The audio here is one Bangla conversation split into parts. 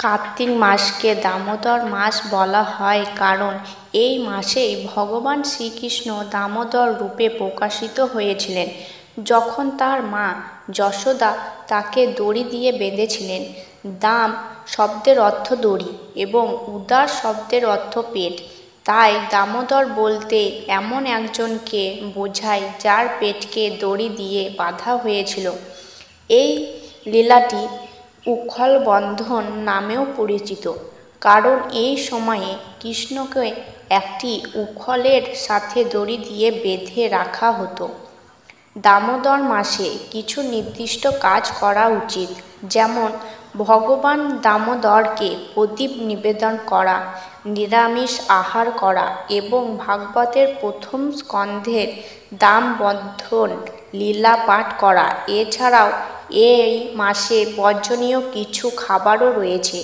কার্তিক মাসকে দামোদর মাস বলা হয় কারণ এই মাসেই ভগবান শ্রীকৃষ্ণ দামোদর রূপে প্রকাশিত হয়েছিলেন। যখন তার মা যশোদা তাকে দড়ি দিয়ে বেঁধেছিলেন। দাম শব্দের অর্থ দড়ি এবং উদর শব্দের অর্থ পেট, তাই দামোদর বলতে এমন একজনকে বোঝায় যার পেটকে দড়ি দিয়ে বাঁধা হয়েছিল। এই লীলাটি উখল বন্ধন নামেও পরিচিত, কারণ এই সময়ে কৃষ্ণকে একটি উখলের সাথে দড়ি দিয়ে বেঁধে রাখা হতো। দামোদর মাসে কিছু নির্দিষ্ট কাজ করা উচিত, যেমন ভগবান দামোদরকে প্রদীপ নিবেদন করা, নিরামিষ আহার করা এবং ভাগবতের প্রথম স্কন্ধের দামবন্ধন লীলা পাঠ করা। এছাড়াও এই মাসে বর্জনীয় কিছু খাবারও রয়েছে,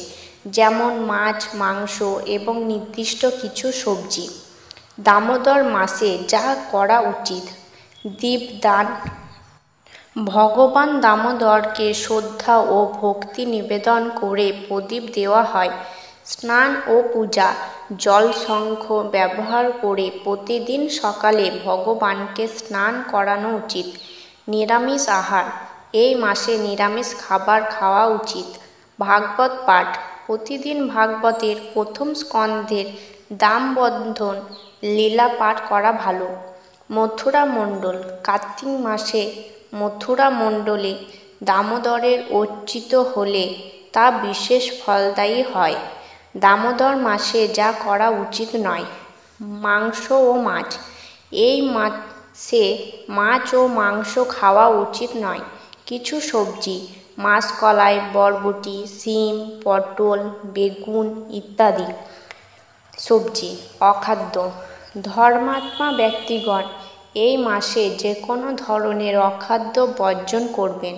যেমন মাছ, মাংস এবং নির্দিষ্ট কিছু সবজি। দামোদর মাসে যা করা উচিত: দীপদান। ভগবান দামোদরকে শ্রদ্ধা ও ভক্তি নিবেদন করে প্রদীপ দেওয়া হয়। স্নান ও পূজা। জল শঙ্খ ব্যবহার করে প্রতিদিন সকালে ভগবানকে স্নান করানো উচিত। নিরামিষ আহার। এই মাসে নিরামিষ খাবার খাওয়া উচিত। ভাগবত পাঠ। প্রতিদিন ভাগবতের প্রথম স্কন্ধের দামবন্ধন লীলা পাঠ করা ভালো। মথুরা মণ্ডল। কার্তিক মাসে মথুরা মণ্ডলে দামোদরের অর্চিত হলে তা বিশেষ ফলদায়ী হয়। দামোদর মাসে যা করা উচিত নয়: মাংস ও মাছ। এই মাসে মাছ ও মাংস খাওয়া উচিত নয়। কিছু সবজি: মাষকলাই, বরবটি, শিম, পটল, বেগুন ইত্যাদি সবজি অখাদ্য। ধর্মাত্মা ব্যক্তিগণ এই মাসে যে কোনো ধরনের অখাদ্য বর্জন করবেন।